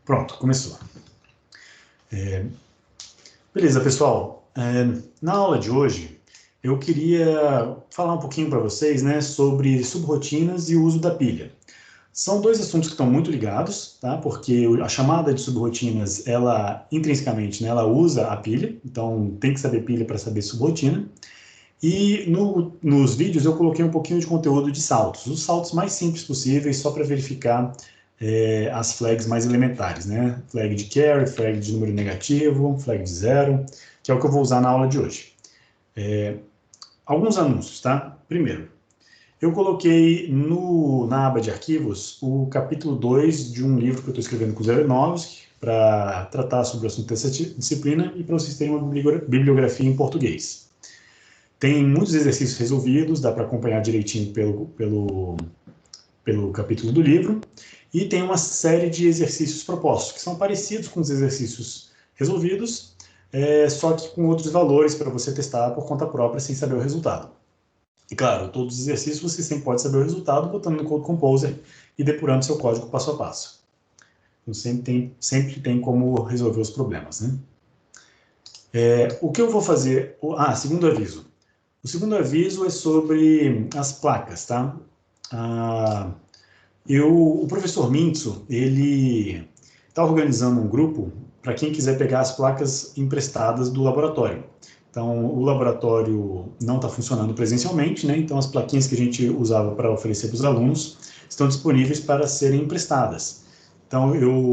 Pronto, começou. Beleza, pessoal. Na aula de hoje, eu queria falar um pouquinho para vocês, né, sobre subrrotinas e o uso da pilha. São dois assuntos que estão muito ligados, tá? Porque a chamada de subrrotinas, ela, intrinsecamente, né, ela usa a pilha, então tem que saber pilha para saber subrrotina. E nos vídeos eu coloquei um pouquinho de conteúdo de saltos, os saltos mais simples possíveis, só para verificar as flags mais elementares, né? Flag de carry, flag de número negativo, flag de zero, que é o que eu vou usar na aula de hoje. Alguns anúncios, tá? Primeiro, eu coloquei na aba de arquivos o capítulo 2 de um livro que eu estou escrevendo com o Zelenovski para tratar sobre o assunto dessa disciplina e para vocês terem uma bibliografia em português. Tem muitos exercícios resolvidos, dá para acompanhar direitinho pelo capítulo do livro, e tem uma série de exercícios propostos, que são parecidos com os exercícios resolvidos, só que com outros valores para você testar por conta própria, sem saber o resultado. E claro, todos os exercícios você sempre pode saber o resultado botando no Code Composer e depurando seu código passo a passo. Então sempre tem como resolver os problemas, né? O que eu vou fazer... segundo aviso. O segundo aviso é sobre as placas, tá? O professor Mintzo, ele está organizando um grupo para quem quiser pegar as placas emprestadas do laboratório. Então, o laboratório não está funcionando presencialmente, né? Então as plaquinhas que a gente usava para oferecer para os alunos estão disponíveis para serem emprestadas. Então,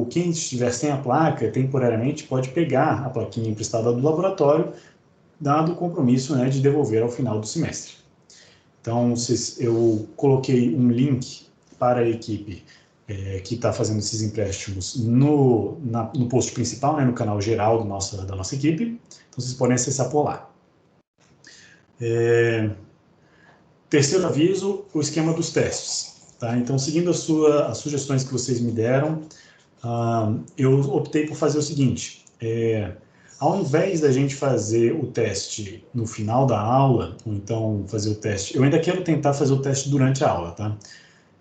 quem estiver sem a placa, temporariamente, pode pegar a plaquinha emprestada do laboratório, dado o compromisso, né, de devolver ao final do semestre. Então, eu coloquei um link para a equipe que está fazendo esses empréstimos no post principal, né, no canal geral da nossa equipe. Então, vocês podem acessar por lá. Terceiro aviso, o esquema dos testes. Tá? Então, seguindo as sugestões que vocês me deram, eu optei por fazer o seguinte. Ao invés da gente fazer o teste no final da aula, ou então fazer o teste... Eu ainda quero tentar fazer o teste durante a aula, tá?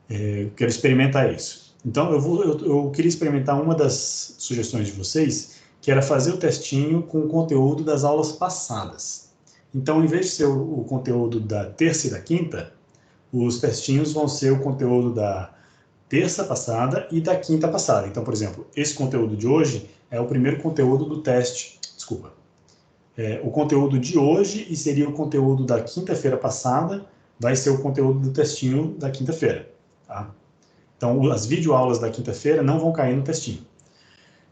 Quero experimentar isso. Então, eu queria experimentar uma das sugestões de vocês, que era fazer o testinho com o conteúdo das aulas passadas. Então, em vez de ser o conteúdo da terça e da quinta, os testinhos vão ser o conteúdo da terça passada e da quinta passada. Então, por exemplo, esse conteúdo de hoje é o primeiro conteúdo do teste. Desculpa. O conteúdo de hoje e seria o conteúdo da quinta-feira passada, vai ser o conteúdo do testinho da quinta-feira. Tá? Então, as videoaulas da quinta-feira não vão cair no testinho.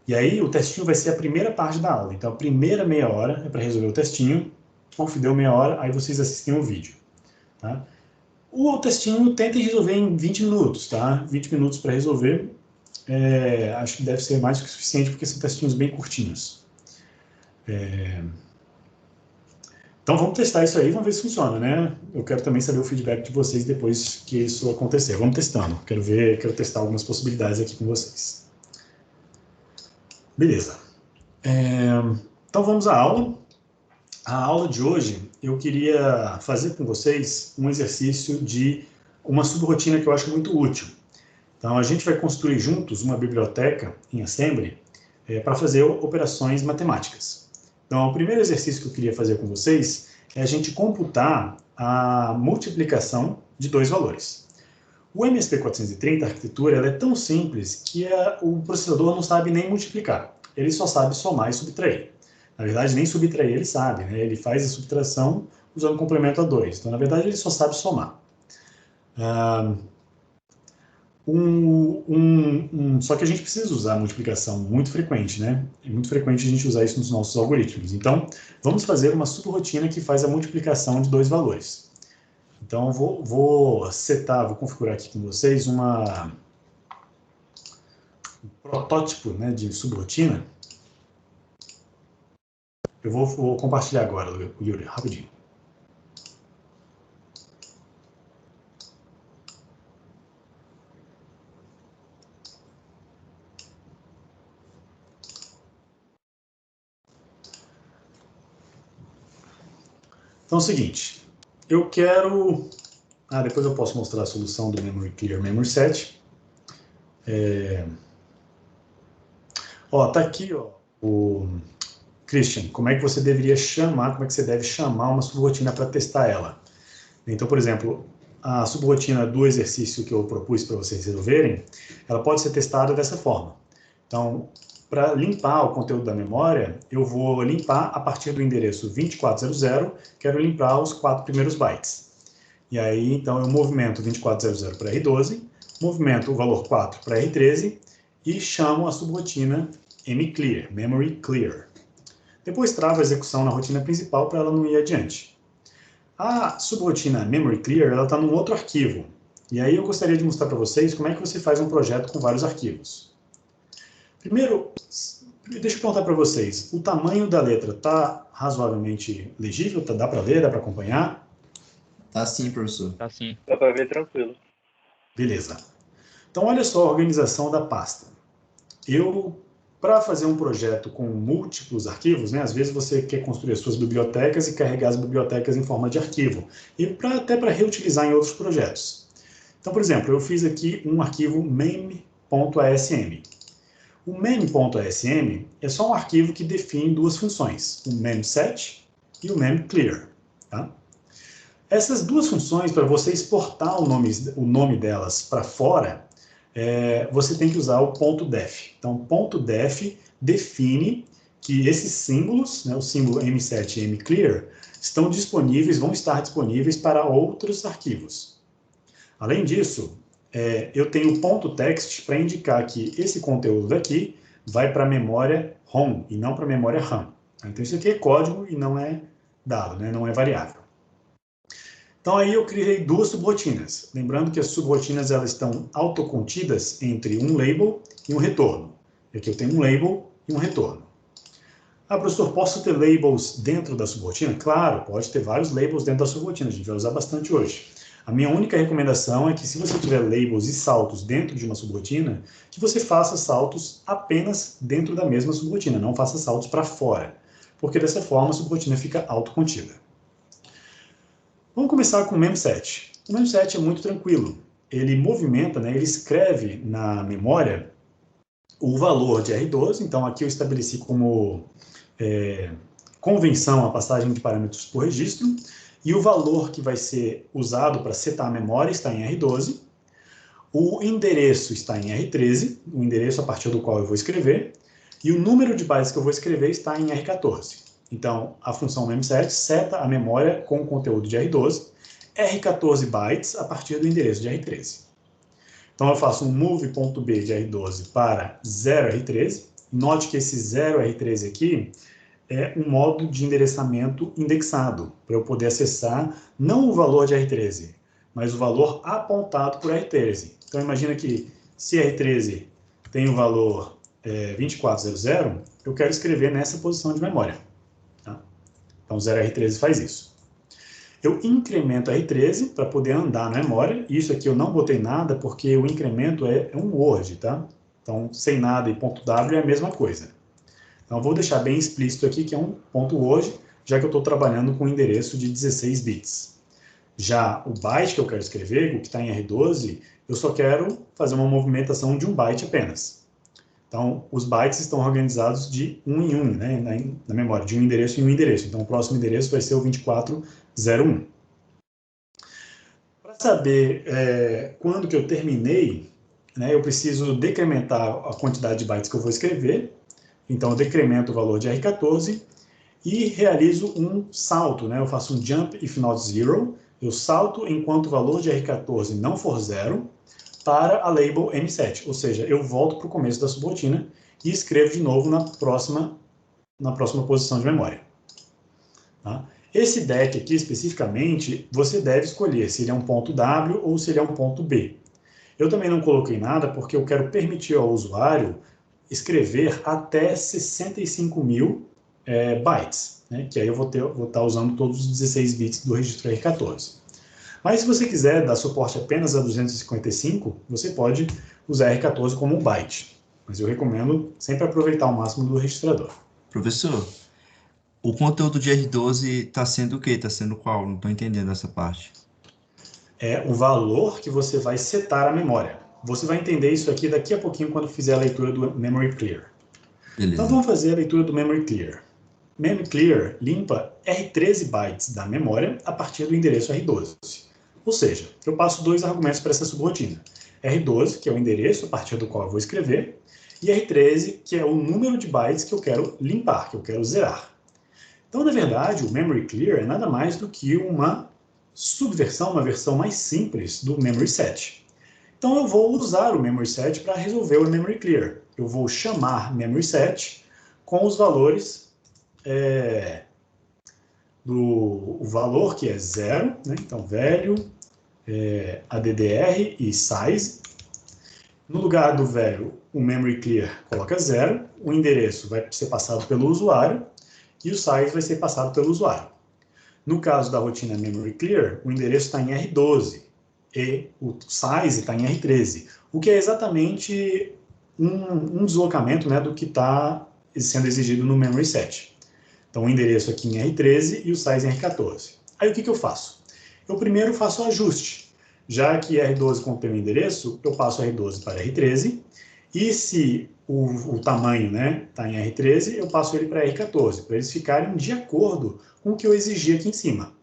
E aí, o testinho vai ser a primeira parte da aula. Então, a primeira meia hora é para resolver o testinho. Deu meia hora, aí vocês assistem o vídeo. Tá? O testinho tentem resolver em 20 minutos, tá? 20 minutos para resolver. Acho que deve ser mais do que suficiente, porque são testinhos bem curtinhos. Então, vamos testar isso aí, vamos ver se funciona, né? Eu quero também saber o feedback de vocês depois que isso acontecer. Vamos testando. Quero testar algumas possibilidades aqui com vocês. Beleza. Então, vamos à aula. A aula de hoje, eu queria fazer com vocês um exercício de uma subrotina que eu acho muito útil. Então, a gente vai construir juntos uma biblioteca em Assembly para fazer operações matemáticas. Então, o primeiro exercício que eu queria fazer com vocês é a gente computar a multiplicação de dois valores. O MSP430, a arquitetura, ela é tão simples que o processador não sabe nem multiplicar. Ele só sabe somar e subtrair. Na verdade, nem subtrair ele sabe, né? Ele faz a subtração usando complemento a 2. Então, na verdade, ele só sabe somar. Só que a gente precisa usar a multiplicação muito frequente, né? É muito frequente a gente usar isso nos nossos algoritmos. Então, vamos fazer uma subrotina que faz a multiplicação de dois valores. Então, vou configurar aqui com vocês um protótipo, né, de subrotina. Eu vou compartilhar agora, Yuri, rapidinho. Então é o seguinte, eu quero... depois eu posso mostrar a solução do Memory Clear Memory Set. Ó, tá aqui, ó, o Christian, como é que você deveria chamar, como é que você deve chamar uma subrotina para testar ela. Então, por exemplo, a subrotina do exercício que eu propus para vocês resolverem, ela pode ser testada dessa forma. Então, para limpar o conteúdo da memória, eu vou limpar a partir do endereço 2400, quero limpar os 4 primeiros bytes. E aí, então, eu movimento 2400 para R12, movimento o valor 4 para R13 e chamo a subrotina mClear, Memory Clear. Depois travo a execução na rotina principal para ela não ir adiante. A subrotina Memory Clear, ela está num outro arquivo. E aí eu gostaria de mostrar para vocês como é que você faz um projeto com vários arquivos. Primeiro, deixa eu perguntar para vocês, o tamanho da letra está razoavelmente legível? Dá para ler, dá para acompanhar? Tá sim, professor. Tá sim. Dá para ver tranquilo. Beleza. Então, olha só a organização da pasta. Para fazer um projeto com múltiplos arquivos, né, às vezes você quer construir as suas bibliotecas e carregar as bibliotecas em forma de arquivo, e até para reutilizar em outros projetos. Então, por exemplo, eu fiz aqui um arquivo mem.asm. O mem.asm é só um arquivo que define duas funções, o memset e o memclear. Tá? Essas duas funções, para você exportar o nome delas para fora, você tem que usar o .def. Então, .def define que esses símbolos, né, o símbolo M7 e mClear, vão estar disponíveis para outros arquivos. Além disso, eu tenho o .text para indicar que esse conteúdo daqui vai para a memória ROM e não para a memória RAM. Então, isso aqui é código e não é dado, né, não é variável. Então, aí eu criei duas subrotinas. Lembrando que as subrotinas elas estão autocontidas entre um label e um retorno. Aqui eu tenho um label e um retorno. Ah, professor, posso ter labels dentro da subrotina? Claro, pode ter vários labels dentro da subrotina. A gente vai usar bastante hoje. A minha única recomendação é que se você tiver labels e saltos dentro de uma subrotina, que você faça saltos apenas dentro da mesma subrotina, não faça saltos para fora. Porque dessa forma a subrotina fica autocontida. Vamos começar com o memset. O memset é muito tranquilo. Ele movimenta, né, ele escreve na memória o valor de R12. Então, aqui eu estabeleci como convenção a passagem de parâmetros por registro. E o valor que vai ser usado para setar a memória está em R12. O endereço está em R13, o endereço a partir do qual eu vou escrever. E o número de bytes que eu vou escrever está em R14. Então, a função memset seta a memória com o conteúdo de R12, R14 bytes a partir do endereço de R13. Então, eu faço um move.b de R12 para 0R13. Note que esse 0R13 aqui é um modo de endereçamento indexado, para eu poder acessar não o valor de R13, mas o valor apontado por R13. Então, imagina que se R13 tem o valor 2400, eu quero escrever nessa posição de memória. Então, 0R13 faz isso. Eu incremento R13 para poder andar na memória. Isso aqui eu não botei nada, porque o incremento é um Word, tá? Então, sem nada e .w é a mesma coisa. Então, eu vou deixar bem explícito aqui que é um .word, já que eu estou trabalhando com um endereço de 16 bits. Já o byte que eu quero escrever, o que está em R12, eu só quero fazer uma movimentação de um byte apenas. Então, os bytes estão organizados de um em um, né, na memória, de um endereço em um endereço. Então, o próximo endereço vai ser o 2401. Para saber quando que eu terminei, né, eu preciso decrementar a quantidade de bytes que eu vou escrever. Então, eu decremento o valor de R14 e realizo um salto, né, eu faço um jump if not zero. Eu salto enquanto o valor de R14 não for zero, para a label M7, ou seja, eu volto para o começo da subrotina e escrevo de novo na próxima posição de memória. Tá? Esse DEC aqui, especificamente, você deve escolher se ele é um .w ou se ele é um .b. Eu também não coloquei nada porque eu quero permitir ao usuário escrever até 65.000 bytes, né? Que aí eu vou estar usando todos os 16 bits do registro R14. Mas se você quiser dar suporte apenas a 255, você pode usar R14 como um byte. Mas eu recomendo sempre aproveitar o máximo do registrador. Professor, o conteúdo de R12 está sendo o quê? Está sendo qual? Não estou entendendo essa parte. É o valor que você vai setar a memória. Você vai entender isso aqui daqui a pouquinho quando fizer a leitura do Memory Clear. Beleza. Então, vamos fazer a leitura do memory clear. Memory clear limpa R13 bytes da memória a partir do endereço R12. Ou seja, eu passo dois argumentos para essa subrotina. R12, que é o endereço a partir do qual eu vou escrever, e R13, que é o número de bytes que eu quero limpar, que eu quero zerar. Então, na verdade, o memory clear é nada mais do que uma subversão, uma versão mais simples do memory set. Então, eu vou usar o memory set para resolver o memory clear. Eu vou chamar memory set com os valores do valor que é 0, né? Então, value, addr e size. No lugar do value, o memory clear coloca 0, o endereço vai ser passado pelo usuário e o size vai ser passado pelo usuário. No caso da rotina memory clear, o endereço está em R12 e o size está em R13, o que é exatamente um deslocamento, né, do que está sendo exigido no memory set. Então, o endereço aqui em R13 e o size em R14. Aí, o que eu faço? Eu primeiro faço o ajuste. Já que R12 contém o endereço, eu passo R12 para R13. E se o tamanho está em R13, eu passo ele para R14, para eles ficarem de acordo com o que eu exigi aqui em cima.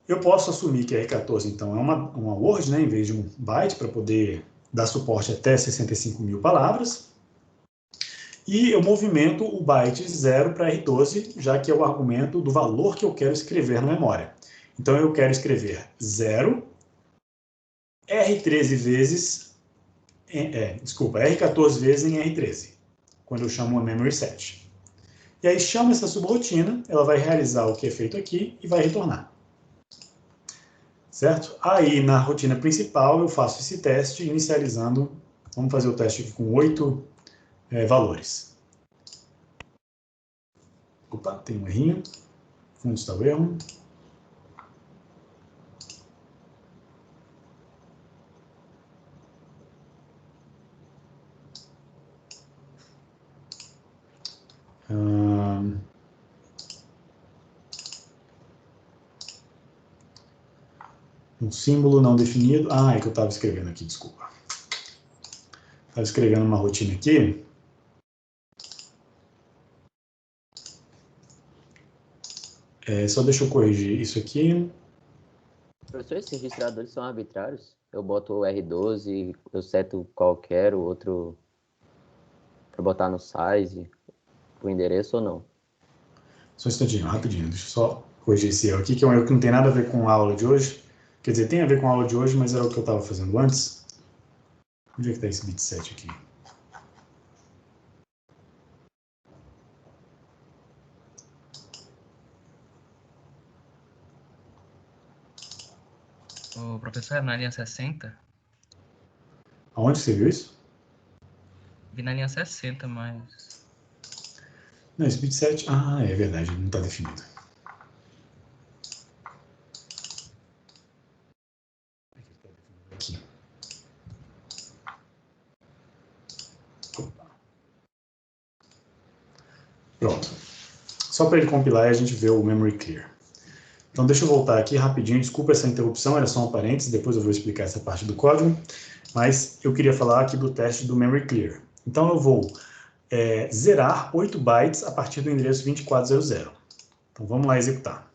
Eu posso assumir que R14, então, é uma word, né, em vez de um byte, para poder dar suporte até 65.000 palavras. E eu movimento o byte 0 para R12, já que é o argumento do valor que eu quero escrever na memória. Então, eu quero escrever 0, R13 vezes, R14 vezes em R13, quando eu chamo uma memory set. E aí, chamo essa subrotina, ela vai realizar o que é feito aqui e vai retornar. Certo? Aí, na rotina principal, eu faço esse teste inicializando, vamos fazer o teste aqui com 8 valores. Opa, tem um errinho. Onde está o erro? Um símbolo não definido. Ah, é que eu estava escrevendo aqui, desculpa. Estava escrevendo uma rotina aqui. Só deixa eu corrigir isso aqui. Professor, esses registradores são arbitrários? Eu boto o R12, eu seto qualquer, o outro para botar no size, o endereço ou não? Só um instantinho, rapidinho. Deixa eu só corrigir esse erro aqui, que é um erro que não tem nada a ver com a aula de hoje. Quer dizer, tem a ver com a aula de hoje, mas era o que eu estava fazendo antes. Onde é que está esse bit set aqui? O professor é na linha 60? Aonde você viu isso? Vi na linha 60, mas... Não, esse bit set... Ah, é verdade, não está definido. Aqui. Pronto. Só para ele compilar e a gente vê o memory clear. Então, deixa eu voltar aqui rapidinho. Desculpa essa interrupção, era só um parênteses, depois eu vou explicar essa parte do código. Mas eu queria falar aqui do teste do memory clear. Então, eu vou zerar 8 bytes a partir do endereço 2400. Então, vamos lá executar.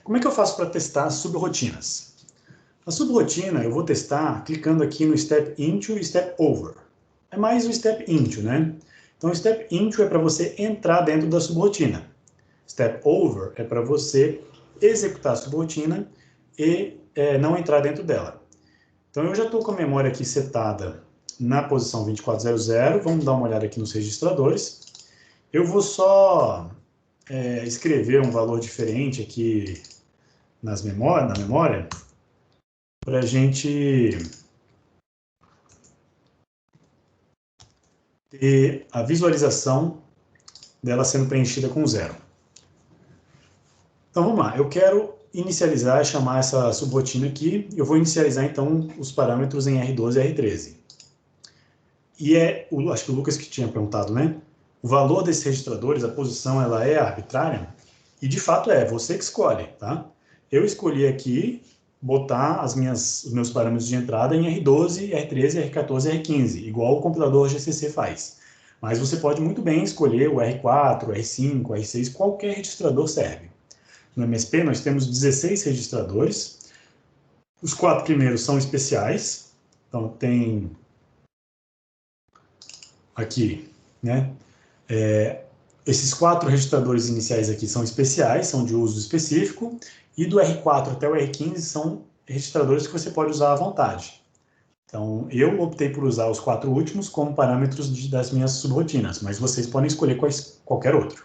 Como é que eu faço para testar as subrotinas? A subrotina eu vou testar clicando aqui no step into e step over. É mais o step into, né? Então, o step into é para você entrar dentro da subrotina. Step over é para você executar a subrotina e não entrar dentro dela. Então, eu já estou com a memória aqui setada na posição 2400. Vamos dar uma olhada aqui nos registradores. Eu vou só escrever um valor diferente aqui na memória para a gente ter a visualização dela sendo preenchida com 0. Então, vamos lá. Eu quero inicializar e chamar essa subrotina aqui. Eu vou inicializar, então, os parâmetros em R12 e R13. E acho que o Lucas que tinha perguntado, né? O valor desses registradores, a posição, ela é arbitrária? E, de fato, você que escolhe, tá? Eu escolhi aqui botar os meus parâmetros de entrada em R12, R13, R14 e R15, igual o compilador GCC faz. Mas você pode muito bem escolher o R4, o R5, o R6, qualquer registrador serve. No MSP nós temos 16 registradores. Os 4 primeiros são especiais. Então tem aqui, né? Esses 4 registradores iniciais aqui são especiais, são de uso específico. E do R4 até o R15 são registradores que você pode usar à vontade. Então, eu optei por usar os 4 últimos como parâmetros das minhas subrotinas, mas vocês podem escolher qualquer outro.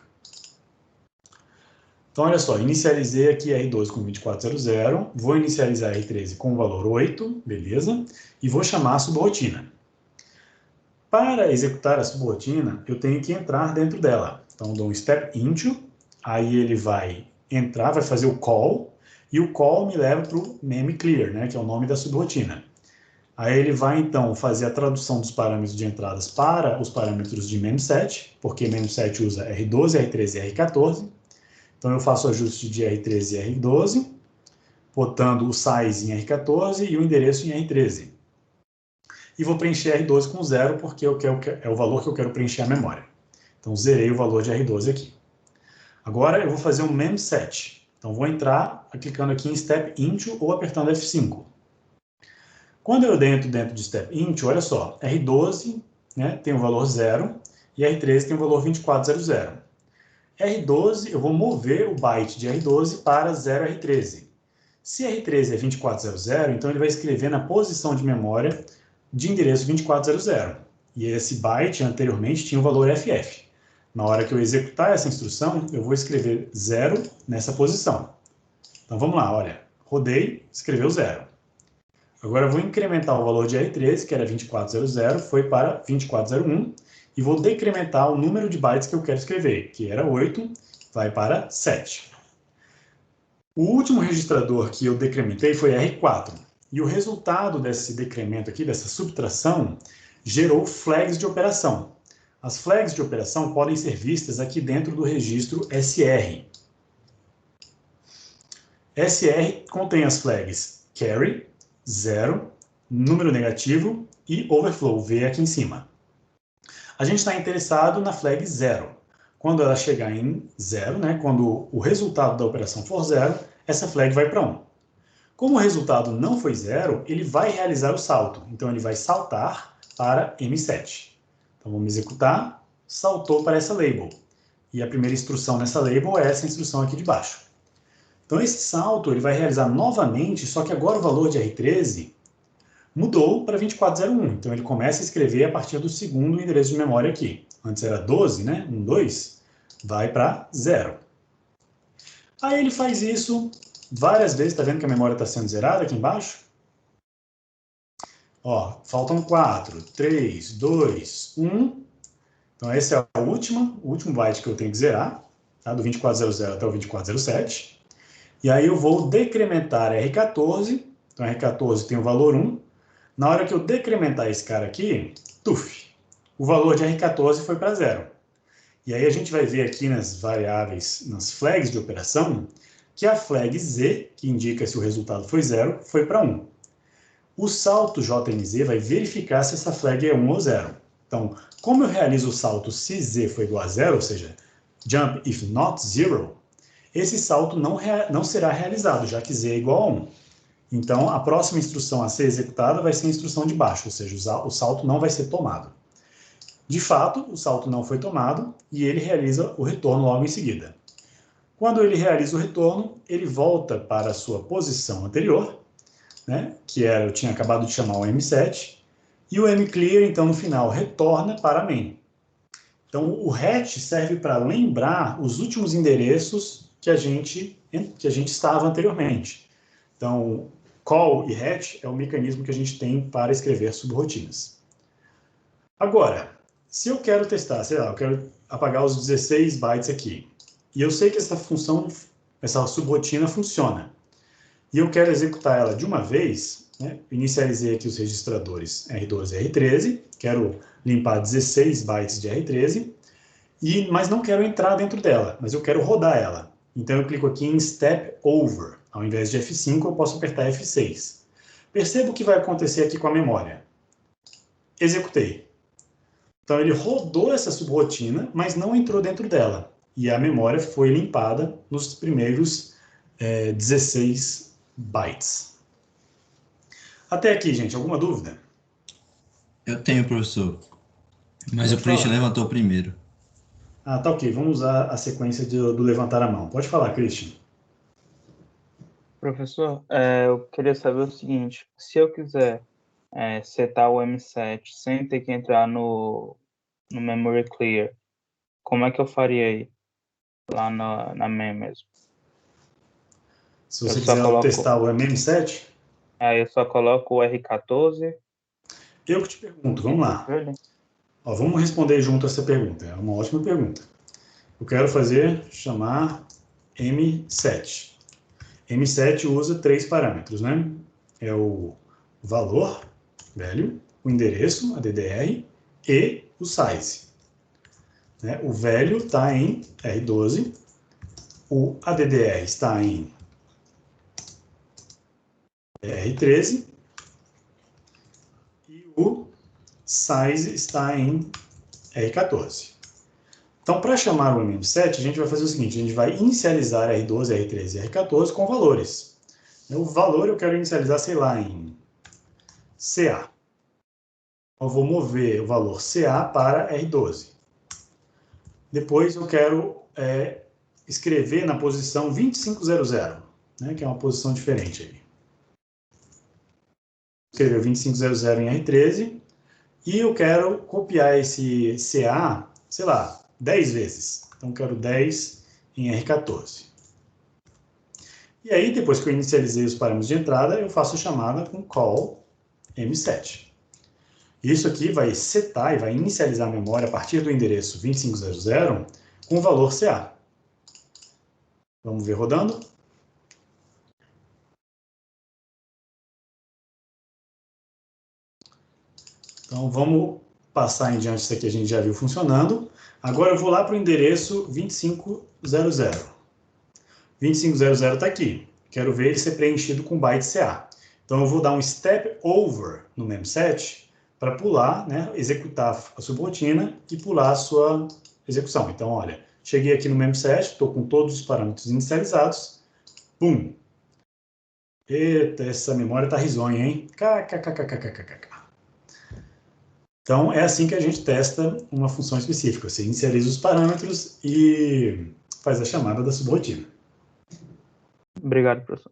Então, olha só, inicializei aqui R12 com 2400, vou inicializar R13 com o valor 8, beleza? E vou chamar a subrotina. Para executar a subrotina, eu tenho que entrar dentro dela. Então, dou um step into, aí ele vai entrar, vai fazer o call, e o call me leva para o memclear, né, que é o nome da subrotina. Aí ele vai, então, fazer a tradução dos parâmetros de entradas para os parâmetros de memset, porque memset usa R12, R13 e R14. Então, eu faço o ajuste de R13 e R12, botando o size em R14 e o endereço em R13. E vou preencher R12 com 0, porque é o valor que eu quero preencher a memória. Então, zerei o valor de R12 aqui. Agora, eu vou fazer um memset. Então, vou entrar clicando aqui em Step Into ou apertando F5. Quando eu dentro de Step Into, olha só, R12, né, tem o valor 0 e R13 tem o valor 2400. R12, eu vou mover o byte de R12 para 0R13. Se R13 é 2400, então ele vai escrever na posição de memória de endereço 2400. E esse byte anteriormente tinha o valor FF. Na hora que eu executar essa instrução, eu vou escrever 0 nessa posição. Então vamos lá, olha, rodei, escreveu 0. Agora eu vou incrementar o valor de R13, que era 2400, foi para 2401, e vou decrementar o número de bytes que eu quero escrever, que era 8, vai para 7. O último registrador que eu decrementei foi R4, e o resultado desse decremento aqui, dessa subtração, gerou flags de operação. As flags de operação podem ser vistas aqui dentro do registro SR. SR contém as flags carry, 0, número negativo e overflow, V aqui em cima. A gente está interessado na flag 0. Quando ela chegar em 0, né, quando o resultado da operação for 0, essa flag vai para 1. Como o resultado não foi 0, ele vai realizar o salto. Então, ele vai saltar para M7. Então, vamos executar. Saltou para essa label. E a primeira instrução nessa label é essa instrução aqui de baixo. Então, esse salto ele vai realizar novamente, só que agora o valor de R13 mudou para 2401. Então, ele começa a escrever a partir do segundo endereço de memória aqui. Antes era 12, né? 12, vai para 0. Aí ele faz isso várias vezes. Está vendo que a memória está sendo zerada aqui embaixo? Ó, faltam 4, 3, 2, 1. Então, esse é o último byte que eu tenho que zerar, tá? Do 2400 até o 2407. E aí eu vou decrementar R14, então R14 tem o valor 1. Na hora que eu decrementar esse cara aqui, o valor de R14 foi para 0. E aí a gente vai ver aqui nas variáveis, nas flags de operação, que a flag Z, que indica se o resultado foi 0, foi para 1. O salto JNZ vai verificar se essa flag é 1 ou 0. Então, como eu realizo o salto se Z foi igual a 0, ou seja, jump if not 0, esse salto não será realizado, já que Z é igual a 1. Então, a próxima instrução a ser executada vai ser a instrução de baixo, ou seja, o salto não vai ser tomado. De fato, o salto não foi tomado e ele realiza o retorno logo em seguida. Quando ele realiza o retorno, ele volta para a sua posição anterior, né, que eu tinha acabado de chamar o M7, e o mclear, então, no final, retorna para main. Então, o hatch serve para lembrar os últimos endereços que a gente estava anteriormente. Então, call e hatch é o mecanismo que a gente tem para escrever subrotinas. Agora, se eu quero testar, sei lá, eu quero apagar os 16 bytes aqui, e eu sei que essa subrotina funciona, e eu quero executar ela de uma vez, né? Inicializei aqui os registradores R12 e R13, quero limpar 16 bytes de R13, mas não quero entrar dentro dela, mas eu quero rodar ela. Então, eu clico aqui em Step Over. Ao invés de F5, eu posso apertar F6. Perceba o que vai acontecer aqui com a memória. Executei. Então, ele rodou essa subrotina, mas não entrou dentro dela. E a memória foi limpada nos primeiros 16 bytes. Até aqui, gente, alguma dúvida? Eu tenho, professor. Mas Pode o Christian falar. levantou primeiro. Ah, tá ok. Vamos usar a sequência do levantar a mão. Pode falar, Christian. Professor, eu queria saber o seguinte, se eu quiser setar o M7 sem ter que entrar no Memory Clear, como é que eu faria aí? Lá na MEM mesmo. Se você Eu só quiser coloco- testar o MM7, Aí eu só coloco o R14. eu que te pergunto, vamos lá. Ele. Ó, vamos responder junto essa pergunta. É uma ótima pergunta. Eu quero chamar M7. M7 usa 3 parâmetros, né? É o valor, velho, o endereço, a DDR, e o size. Né? O velho está em R12, o ADDR está em R13 e o size está em R14. Então, para chamar o MM7, a gente vai fazer o seguinte, a gente vai inicializar R12, R13 e R14 com valores. O valor eu quero inicializar, sei lá, em CA. Eu vou mover o valor CA para R12. Depois eu quero escrever na posição 2500, né, que é uma posição diferente aí. Escrever 2500 em R13 e eu quero copiar esse CA, sei lá, 10 vezes. Então, eu quero 10 em R14. E aí, depois que eu inicializei os parâmetros de entrada, eu faço a chamada com call M7. Isso aqui vai setar e vai inicializar a memória a partir do endereço 2500 com o valor CA. Vamos ver rodando? Então, vamos passar em diante isso aqui, a gente já viu funcionando. Agora eu vou lá para o endereço 2500. 2500 está aqui. Quero ver ele ser preenchido com byte CA. Então eu vou dar um step over no mem7 para pular, né, executar a subrotina e pular a sua execução. Então, olha, cheguei aqui no mem7, estou com todos os parâmetros inicializados. Pum! Eita, essa memória está risonha, hein? KKKKKKKK. Então, é assim que a gente testa uma função específica. Você inicializa os parâmetros e faz a chamada da subrotina. Obrigado, professor.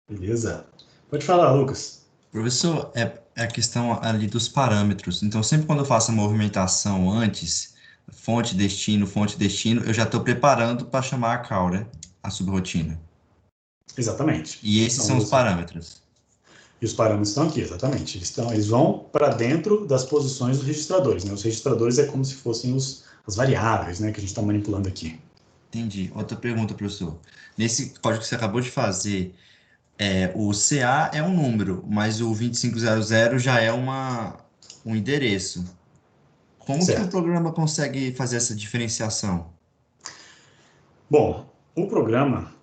Beleza? Pode falar, Lucas. Professor, é a questão ali dos parâmetros. Então, sempre quando eu faço a movimentação antes, fonte, destino, eu já estou preparando para chamar a call, né? A subrotina. Exatamente. E esses são os parâmetros. E os parâmetros estão aqui, exatamente. Eles vão para dentro das posições dos registradores, né? Os registradores é como se fossem as variáveis, né, que a gente está manipulando aqui. Entendi. Outra pergunta, professor. Nesse código que você acabou de fazer, o CA é um número, mas o 2500 já é um endereço. Como que o programa consegue fazer essa diferenciação? Bom, o programa,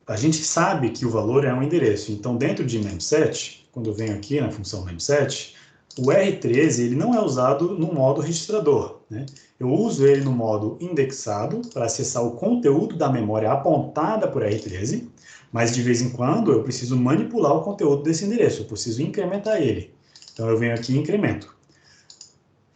a gente sabe que o valor é um endereço. Então, dentro de mem7, quando eu venho aqui na função mem7, o R13 ele não é usado no modo registrador, né? Eu uso ele no modo indexado para acessar o conteúdo da memória apontada por R13, mas de vez em quando eu preciso manipular o conteúdo desse endereço, eu preciso incrementar ele. Então eu venho aqui e incremento.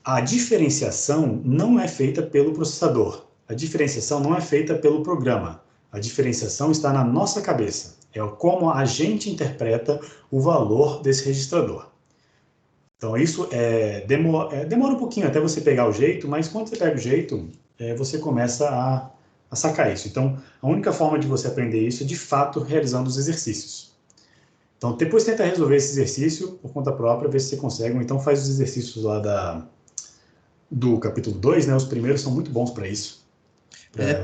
A diferenciação não é feita pelo processador, a diferenciação não é feita pelo programa, a diferenciação está na nossa cabeça, é como a gente interpreta o valor desse registrador. Então, isso demora um pouquinho até você pegar o jeito, mas quando você pega o jeito, você começa a sacar isso. Então, a única forma de você aprender isso é, de fato, realizando os exercícios. Então, depois tenta resolver esse exercício por conta própria, ver se você consegue, ou então faz os exercícios lá do capítulo 2, né? Os primeiros são muito bons para isso.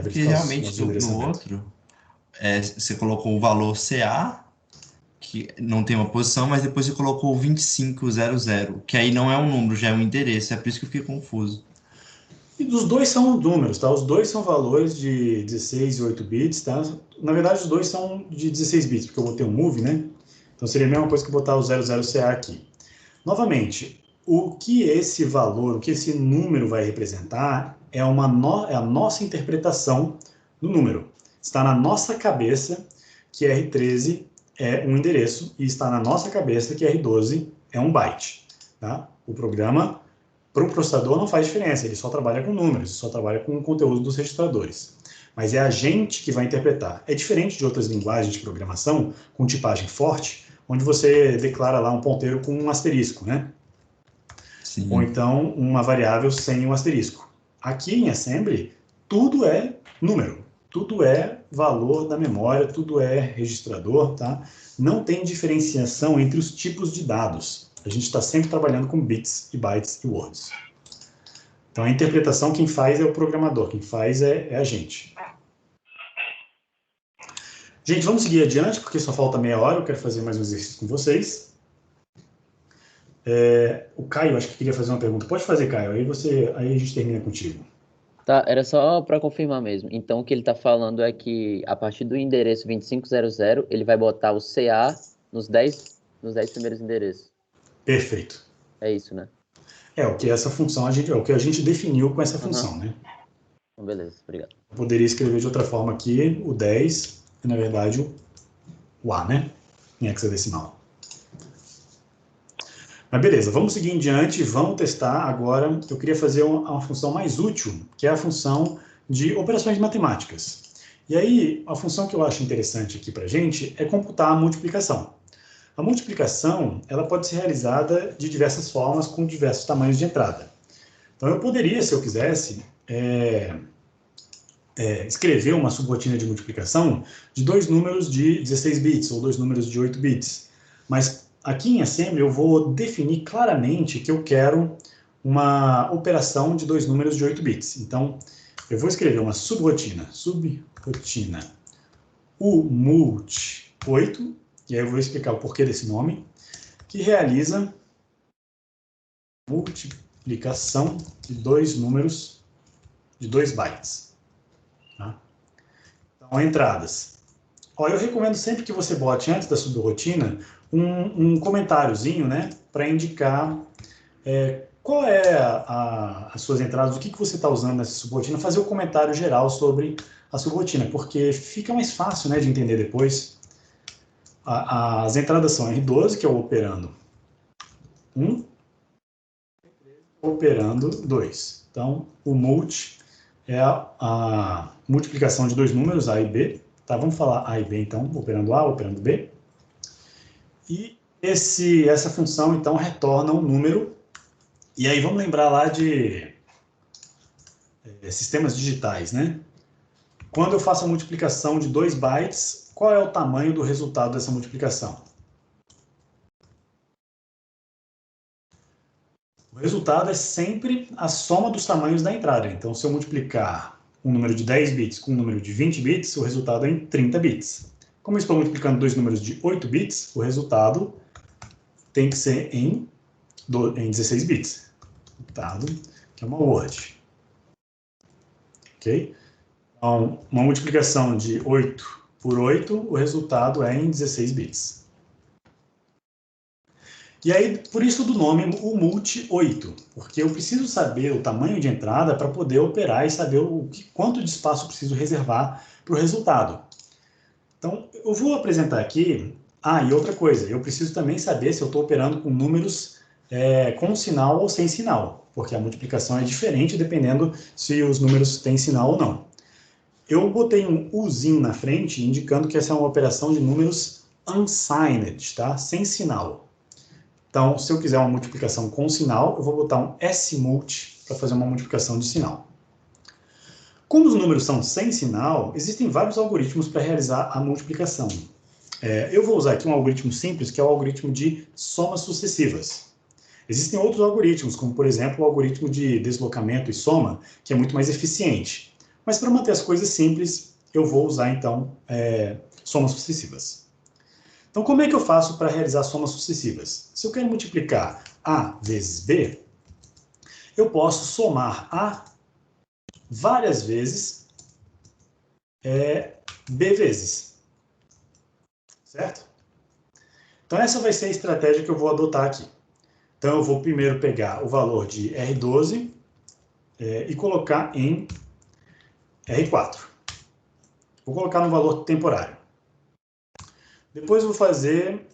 Porque realmente no outro, você colocou o valor CA, que não tem uma posição, mas depois você colocou o 2500, que aí não é um número, já é um endereço, é por isso que eu fiquei confuso. E os dois são números, tá? Os dois são valores de 16 e 8 bits, tá? Na verdade, os dois são de 16 bits, porque eu botei um move, né? Então seria a mesma coisa que botar o 00CA aqui. Novamente, o que esse valor, o que esse número vai representar é a nossa interpretação do número. Está na nossa cabeça que R13 é um endereço e está na nossa cabeça que R12 é um byte. Tá? O programa, para o processador, não faz diferença, ele só trabalha com números, só trabalha com o conteúdo dos registradores. Mas é a gente que vai interpretar. É diferente de outras linguagens de programação com tipagem forte, onde você declara lá um ponteiro com um asterisco, né? Sim. Ou então uma variável sem um asterisco. Aqui em Assembly, tudo é número, tudo é valor da memória, tudo é registrador, tá? Não tem diferenciação entre os tipos de dados. A gente está sempre trabalhando com bits e bytes e words. Então, a interpretação quem faz é o programador, quem faz é a gente. Gente, vamos seguir adiante, porque só falta meia hora, eu quero fazer mais um exercício com vocês. O Caio, acho que queria fazer uma pergunta. Pode fazer, Caio, aí a gente termina contigo. Tá, era só para confirmar mesmo. Então, o que ele está falando é que, a partir do endereço 2500, ele vai botar o CA nos 10 primeiros endereços. Perfeito. É isso, né? O que essa função, é o que a gente definiu com essa função, né? Então, beleza, obrigado. Eu poderia escrever de outra forma aqui, o 10 é, na verdade, o A, né? Em hexadecimal. Mas beleza, vamos seguir em diante, vamos testar agora. Eu queria fazer uma função mais útil, que é a função de operações matemáticas. E aí, a função que eu acho interessante aqui para a gente é computar a multiplicação. A multiplicação, ela pode ser realizada de diversas formas, com diversos tamanhos de entrada. Então, eu poderia, se eu quisesse, escrever uma subrotina de multiplicação de dois números de 16 bits ou dois números de 8 bits. Mas aqui em Assembly eu vou definir claramente que eu quero uma operação de dois números de 8 bits. Então, eu vou escrever uma subrotina umult8, e aí eu vou explicar o porquê desse nome, que realiza multiplicação de dois números de 2 bytes. Tá? Então, entradas. Eu recomendo sempre que você bote antes da subrotina um comentáriozinho, né, para indicar qual é as suas entradas, o que você está usando nessa subrotina, fazer o comentário geral sobre a subrotina, porque fica mais fácil, né, de entender depois. As entradas são R12, que é o operando 1, operando 2. Então, o multi é a multiplicação de dois números, A e B. Tá, vamos falar A e B, então, operando A, operando B. E essa função, então, retorna um número. E aí, vamos lembrar lá de sistemas digitais, né? Quando eu faço a multiplicação de 2 bytes, qual é o tamanho do resultado dessa multiplicação? O resultado é sempre a soma dos tamanhos da entrada. Então, se eu multiplicar um número de 10 bits com um número de 20 bits, o resultado é em 30 bits. Como eu estou multiplicando dois números de 8 bits, o resultado tem que ser em 16 bits. Resultado, que é uma word. Ok? Então, uma multiplicação de 8 por 8, o resultado é em 16 bits. E aí, por isso do nome, o multi-8, porque eu preciso saber o tamanho de entrada para poder operar e saber quanto de espaço eu preciso reservar para o resultado. Então, eu vou apresentar aqui... e outra coisa, eu preciso também saber se eu estou operando com números com sinal ou sem sinal, porque a multiplicação é diferente dependendo se os números têm sinal ou não. Eu botei um Uzinho na frente, indicando que essa é uma operação de números unsigned, tá? Sem sinal. Então, se eu quiser uma multiplicação com sinal, eu vou botar um smult para fazer uma multiplicação de sinal. Como os números são sem sinal, existem vários algoritmos para realizar a multiplicação. Eu vou usar aqui um algoritmo simples, que é o algoritmo de somas sucessivas. Existem outros algoritmos, como, por exemplo, o algoritmo de deslocamento e soma, que é muito mais eficiente. Mas para manter as coisas simples, eu vou usar, então, somas sucessivas. Então, como é que eu faço para realizar somas sucessivas? Se eu quero multiplicar A vezes B, eu posso somar A várias vezes B vezes. Certo? Então, essa vai ser a estratégia que eu vou adotar aqui. Então, eu vou primeiro pegar o valor de R12 e colocar em R4. Vou colocar no valor temporário. Depois vou fazer...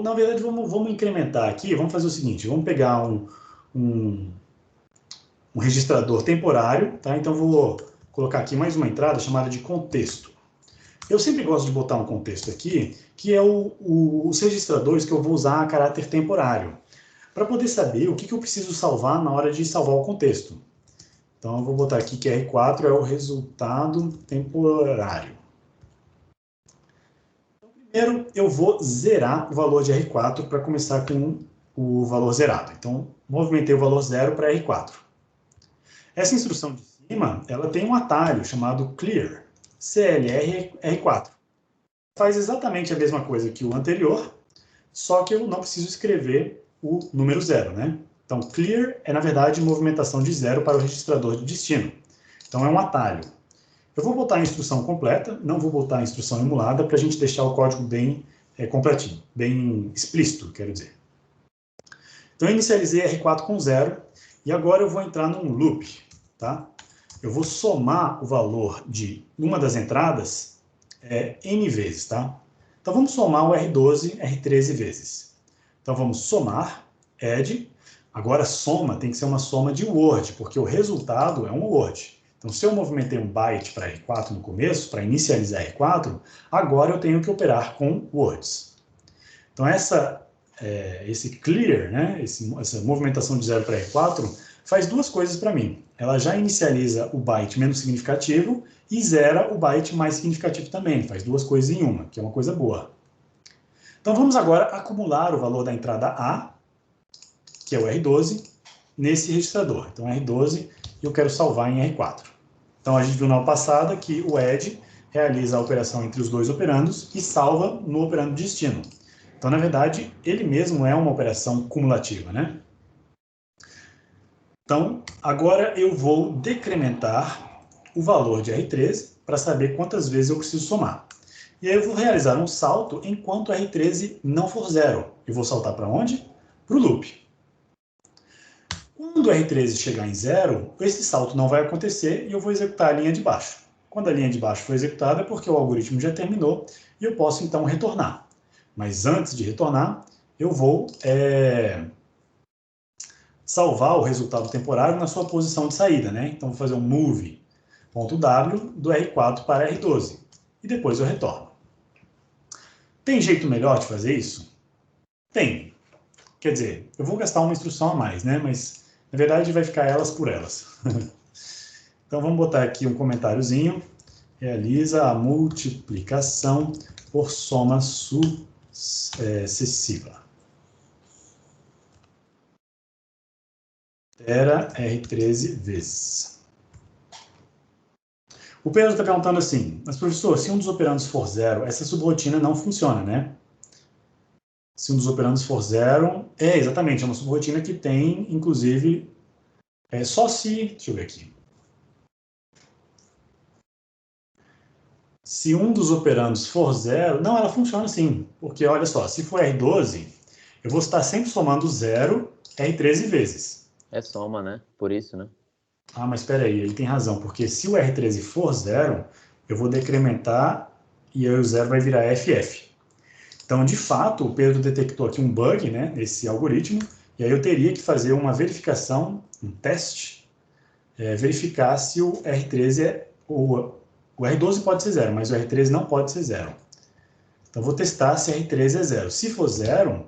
na verdade, vamos incrementar aqui. Vamos fazer o seguinte. Vamos pegar um registrador temporário. Tá? Então, vou colocar aqui mais uma entrada chamada de contexto. Eu sempre gosto de botar um contexto aqui, que é os registradores que eu vou usar a caráter temporário, para poder saber o que eu preciso salvar na hora de salvar o contexto. Então, eu vou botar aqui que R4 é o resultado temporário. Então, primeiro, eu vou zerar o valor de R4 para começar com o valor zerado. Então, movimentei o valor 0 para R4. Essa instrução de cima, ela tem um atalho chamado clear, CLR R4. Faz exatamente a mesma coisa que o anterior, só que eu não preciso escrever o número 0, né? Então, clear é, na verdade, movimentação de 0 para o registrador de destino. Então, é um atalho. Eu vou botar a instrução completa, não vou botar a instrução emulada, para a gente deixar o código bem completinho, bem explícito, quero dizer. Então, eu inicializei R4 com 0, e agora eu vou entrar num loop, tá? Eu vou somar o valor de uma das entradas N vezes, tá? Então, vamos somar o R12, R13 vezes. Então, vamos somar, add. Agora, soma tem que ser uma soma de word, porque o resultado é um word. Então, se eu movimentei um byte para R4 no começo, para inicializar R4, agora eu tenho que operar com words. Então, esse clear, né, essa movimentação de 0 para R4, faz duas coisas para mim. Ela já inicializa o byte menos significativo e zera o byte mais significativo também. Faz duas coisas em uma, que é uma coisa boa. Então, vamos agora acumular o valor da entrada A, que é o R12, nesse registrador. Então, R12, eu quero salvar em R4. Então, a gente viu na aula passada que o add realiza a operação entre os dois operandos e salva no operando de destino. Então, na verdade, ele mesmo é uma operação cumulativa, né? Então, agora eu vou decrementar o valor de R13 para saber quantas vezes eu preciso somar. E aí eu vou realizar um salto enquanto R13 não for 0. Eu vou saltar para onde? Para o loop. Quando o R13 chegar em 0, esse salto não vai acontecer e eu vou executar a linha de baixo. Quando a linha de baixo for executada é porque o algoritmo já terminou e eu posso então retornar. Mas antes de retornar, eu vou salvar o resultado temporário na sua posição de saída, né? Então, vou fazer um move.w do R4 para R12. E depois eu retorno. Tem jeito melhor de fazer isso? Tem. Quer dizer, eu vou gastar uma instrução a mais, né? Mas, na verdade, vai ficar elas por elas. Então, vamos botar aqui um comentáriozinho. Realiza a multiplicação por soma sucessiva. Itera R13 vezes. O Pedro está perguntando assim, mas professor, se um dos operandos for 0, essa subrotina não funciona, né? Se um dos operandos for 0, exatamente, é uma subrotina que tem, inclusive, só se, deixa eu ver aqui. Se um dos operandos for 0, não, ela funciona sim, porque olha só, se for R12, eu vou estar sempre somando 0 R13 vezes. É soma, né? Por isso, né? Ah, mas espera aí, ele tem razão, porque se o R13 for 0, eu vou decrementar e aí o 0 vai virar FF. Então, de fato, o Pedro detectou aqui um bug, né, nesse algoritmo, e aí eu teria que fazer uma verificação, um teste, verificar se o R13 o R12 pode ser 0, mas o R13 não pode ser 0. Então, eu vou testar se R13 é 0. Se for 0,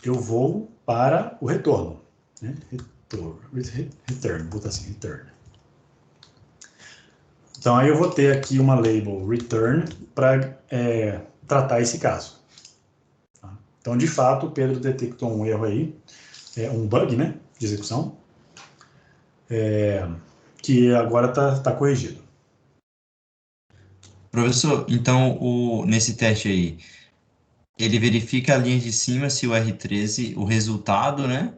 eu vou para o retorno, né? Return, vou botar assim, return. Então, aí eu vou ter aqui uma label return para tratar esse caso. Tá? Então, de fato, o Pedro detectou um erro aí, um bug, né, de execução, que agora está corrigido. Professor, então, nesse teste aí, ele verifica a linha de cima se o R13, o resultado, né?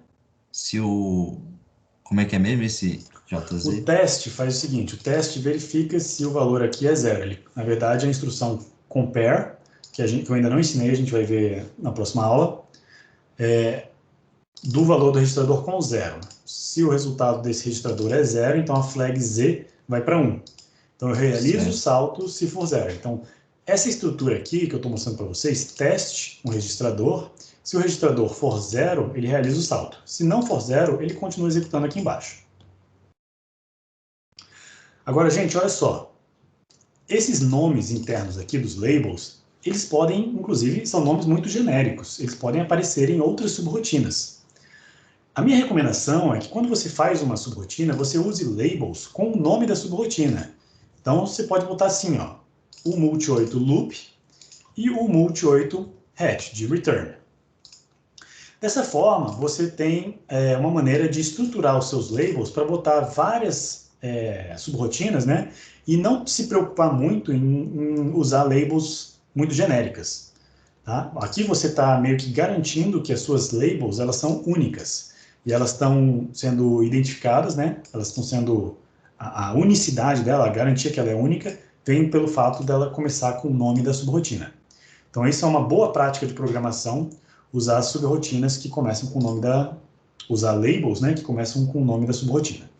Como é que é mesmo esse JZ? O teste faz o seguinte, o teste verifica se o valor aqui é 0. Na verdade, a instrução compare, que eu ainda não ensinei, a gente vai ver na próxima aula, do valor do registrador com 0. Se o resultado desse registrador é 0, então a flag Z vai para 1. Então, eu realizo o salto se for 0. Então, essa estrutura aqui que eu estou mostrando para vocês, teste um registrador. Se o registrador for 0, ele realiza o salto. Se não for 0, ele continua executando aqui embaixo. Agora, gente, olha só. Esses nomes internos aqui dos labels, eles podem, inclusive, são nomes muito genéricos. Eles podem aparecer em outras subrotinas. A minha recomendação é que quando você faz uma subrotina, você use labels com o nome da subrotina. Então, você pode botar assim, ó, o multi8 loop e o multi8 hatch, de return. Dessa forma, você tem uma maneira de estruturar os seus labels para botar várias subrotinas, né? E não se preocupar muito em usar labels muito genéricas. Tá? Aqui você está meio que garantindo que as suas labels elas são únicas. E elas estão sendo identificadas, né? Elas estão sendo... A unicidade dela, a garantia que ela é única, vem pelo fato dela começar com o nome da subrotina. Então, isso é uma boa prática de programação, usar subrotinas que começam com o nome da... Usar labels, né? Que começam com o nome da subrotina.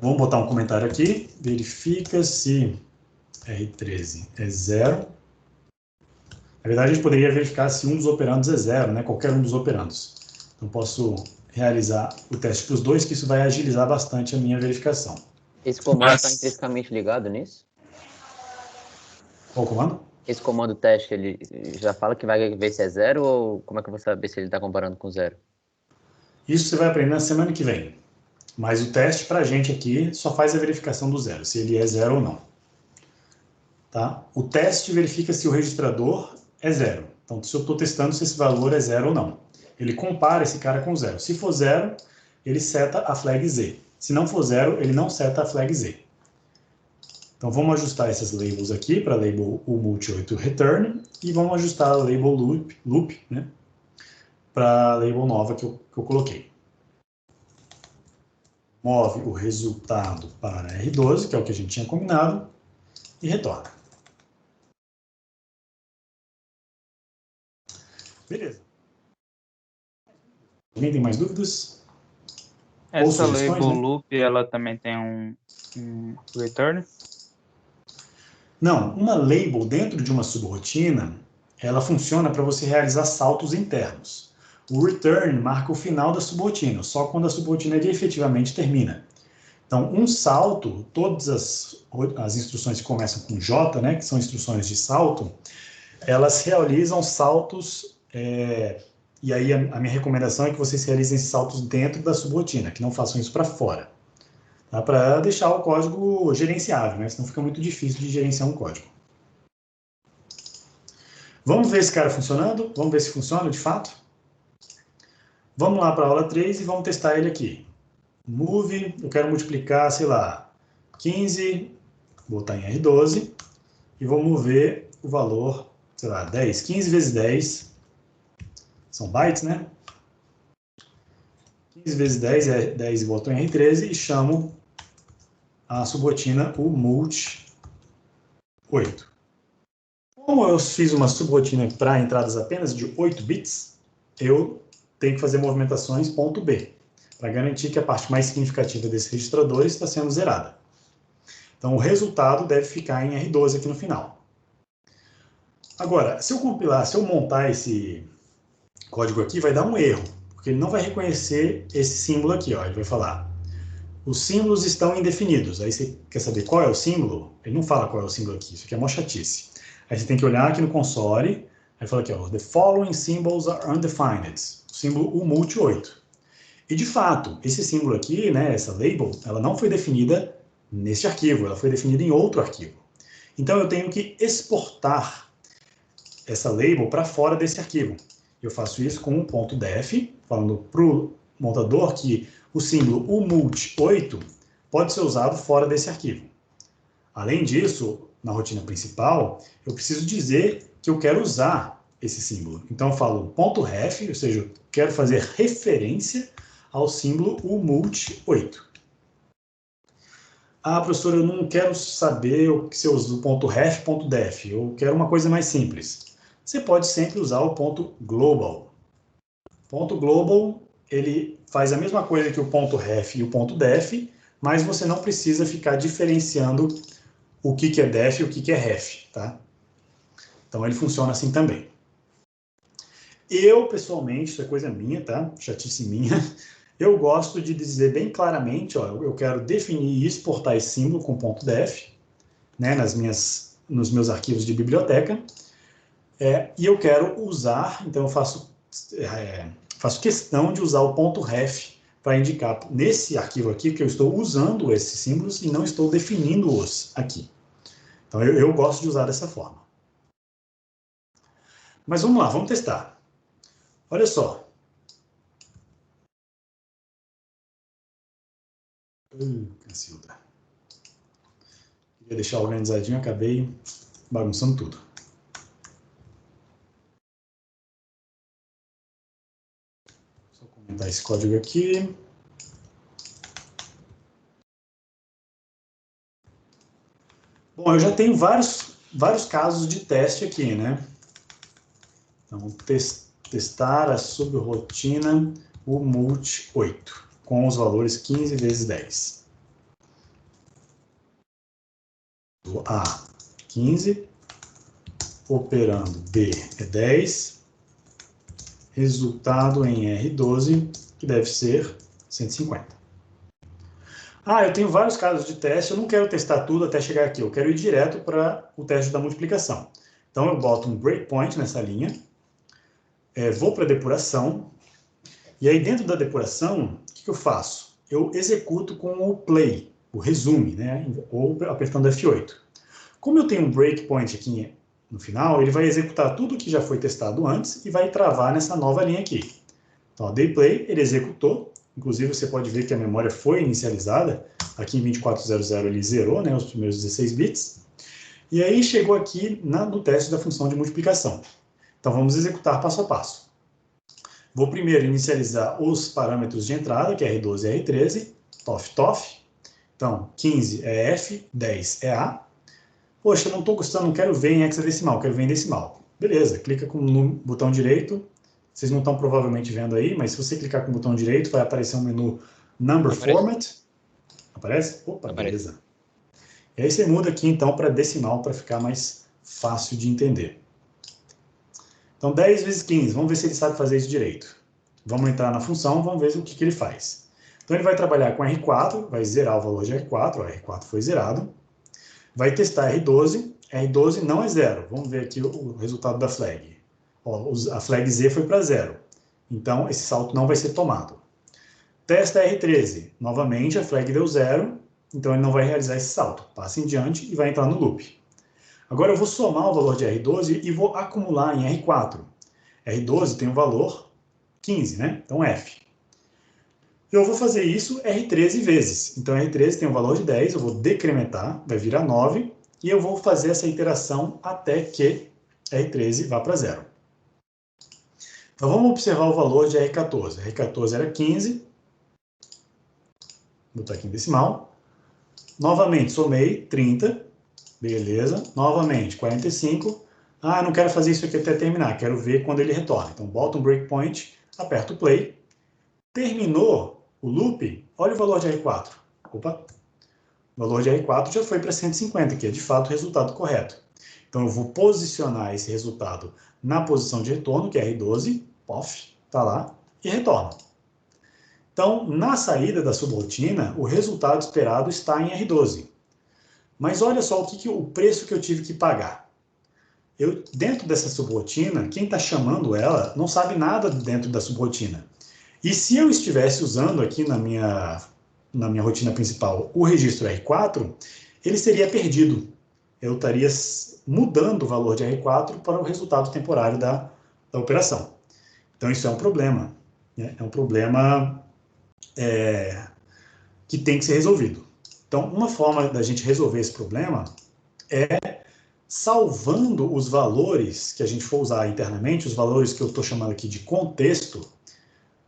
Vamos botar um comentário aqui. Verifica se R13 é 0. Na verdade, a gente poderia verificar se um dos operandos é 0, né? Qualquer um dos operandos. Então, posso realizar o teste para os dois, que isso vai agilizar bastante a minha verificação. Esse comando está intrinsecamente ligado nisso? Qual o comando? Esse comando teste, ele já fala que vai ver se é 0 ou como é que eu vou saber se ele está comparando com 0? Isso você vai aprender na semana que vem. Mas o teste para a gente aqui só faz a verificação do 0, se ele é 0 ou não. Tá? O teste verifica se o registrador é 0. Então, se eu estou testando se esse valor é 0 ou não. Ele compara esse cara com 0. Se for 0, ele seta a flag Z. Se não for 0, ele não seta a flag Z. Então, vamos ajustar esses labels aqui para label o multi8 return e vamos ajustar a label loop né, para a label nova que eu coloquei. Move o resultado para R12, que é o que a gente tinha combinado, e retorna. Beleza. Alguém tem mais dúvidas? Essa sugestões, label né? loop, ela também tem um return? Não, uma label dentro de uma subrotina, ela funciona para você realizar saltos internos. O return marca o final da subrotina, só quando a subrotina efetivamente termina. Então, um salto, todas as instruções que começam com J, né, que são instruções de salto, elas realizam saltos, e aí a minha recomendação é que vocês realizem esses saltos dentro da subrotina, que não façam isso para fora. Tá? Para deixar o código gerenciável, né? Senão fica muito difícil de gerenciar um código. Vamos ver esse cara funcionando? Vamos ver se funciona de fato? Vamos lá para a aula 3 e vamos testar ele aqui. Move, eu quero multiplicar, sei lá, 15, vou botar em R12, e vou mover o valor, sei lá, 10. 15 vezes 10, são bytes, né? 15 vezes 10 é 10 e boto em R13 e chamo a subrotina o multi8. Como eu fiz uma subrotina para entradas apenas de 8 bits, eu tenho que fazer movimentações .b, para garantir que a parte mais significativa desse registrador está sendo zerada. Então, o resultado deve ficar em R12 aqui no final. Agora, se eu compilar, se eu montar esse código aqui, vai dar um erro, porque ele não vai reconhecer esse símbolo aqui, ó. Ele vai falar, os símbolos estão indefinidos. Aí você quer saber qual é o símbolo? Ele não fala qual é o símbolo aqui, isso aqui é mó chatice. Aí você tem que olhar aqui no console, aí fala aqui, ó, the following symbols are undefined. O símbolo o multi8. E de fato, esse símbolo aqui, né, essa label, ela não foi definida nesse arquivo, ela foi definida em outro arquivo. Então eu tenho que exportar essa label para fora desse arquivo. Eu faço isso com um .def, falando para o montador que o símbolo umult8 pode ser usado fora desse arquivo. Além disso, na rotina principal, eu preciso dizer que eu quero usar esse símbolo. Então eu falo .ref, ou seja, eu quero fazer referência ao símbolo umult8. Ah, professor, eu não quero saber se eu uso .ref, .def, eu quero uma coisa mais simples. você pode sempre usar o ponto global. O ponto global, ele faz a mesma coisa que o ponto ref e o ponto def, mas você não precisa ficar diferenciando o que é def e o que é ref, tá? Então, ele funciona assim também. Eu, pessoalmente, isso é coisa minha, tá? Chatice minha. Eu gosto de dizer bem claramente, ó, eu quero definir e exportar esse símbolo com ponto .def, né, nos meus arquivos de biblioteca, e eu quero usar, então eu faço questão de usar o ponto .ref para indicar nesse arquivo aqui que eu estou usando esses símbolos e não estou definindo-os aqui. Então eu gosto de usar dessa forma. Mas vamos lá, vamos testar. Olha só. Cacilda. Queria deixar organizadinho, acabei bagunçando tudo. Só comentar esse código aqui. Bom, eu já tenho vários casos de teste aqui, né? Então, testar a subrotina o multi 8, com os valores 15 vezes 10. A, 15. Operando B é 10. Resultado em R12, que deve ser 150. Eu tenho vários casos de teste, eu não quero testar tudo até chegar aqui, eu quero ir direto para o teste da multiplicação. Então, eu boto um breakpoint nessa linha, vou para a depuração, e aí dentro da depuração, o que eu faço? Eu executo com o play, o resume, né? Ou apertando F8. Como eu tenho um breakpoint aqui no final, ele vai executar tudo que já foi testado antes e vai travar nessa nova linha aqui. Então, dei play, ele executou, inclusive você pode ver que a memória foi inicializada, aqui em 2400 ele zerou, né, os primeiros 16 bits, e aí chegou aqui no teste da função de multiplicação. Então, vamos executar passo a passo. Vou primeiro inicializar os parâmetros de entrada, que é R12 e R13, TOF. Então, 15 é F, 10 é A. Poxa, não estou gostando, não quero ver em hexadecimal, quero ver em decimal. Beleza, clica no botão direito. Vocês não estão provavelmente vendo aí, mas se você clicar com o botão direito, vai aparecer um menu Number Format. Aparece? Opa, beleza. E aí você muda aqui, então, para decimal, para ficar mais fácil de entender. Então, 10 vezes 15, vamos ver se ele sabe fazer isso direito. Vamos entrar na função, vamos ver o que ele faz. Então, ele vai trabalhar com R4, vai zerar o valor de R4, ó, R4 foi zerado. Vai testar R12, R12 não é zero. Vamos ver aqui o resultado da flag. Ó, a flag Z foi para zero. Então, esse salto não vai ser tomado. Testa R13. Novamente, a flag deu zero, então ele não vai realizar esse salto. Passa em diante e vai entrar no loop. Agora eu vou somar o valor de R12 e vou acumular em R4. R12 tem o valor 15, né? Então, F. Eu vou fazer isso R13 vezes. Então, R13 tem um valor de 10, eu vou decrementar, vai virar 9, e eu vou fazer essa iteração até que R13 vá para zero. Então, vamos observar o valor de R14. R14 era 15, vou botar aqui em decimal. Novamente, somei 30, beleza. Novamente, 45. Não quero fazer isso aqui até terminar, quero ver quando ele retorna. Então, boto um breakpoint, aperto o play. Terminou o loop, olha o valor de R4. Opa! O valor de R4 já foi para 150, que é de fato o resultado correto. Então eu vou posicionar esse resultado na posição de retorno, que é R12, POF, está lá, e retorno. Então, na saída da subrotina, o resultado esperado está em R12. Mas olha só o preço que eu tive que pagar. Dentro dessa subrotina, quem está chamando ela não sabe nada dentro da subrotina. E se eu estivesse usando aqui na minha rotina principal o registro R4, ele seria perdido. Eu estaria mudando o valor de R4 para o resultado temporário da operação. Então, isso é um problema. Né? É um problema que tem que ser resolvido. Então, uma forma da gente resolver esse problema é salvando os valores que a gente for usar internamente, os valores que eu estou chamando aqui de contexto,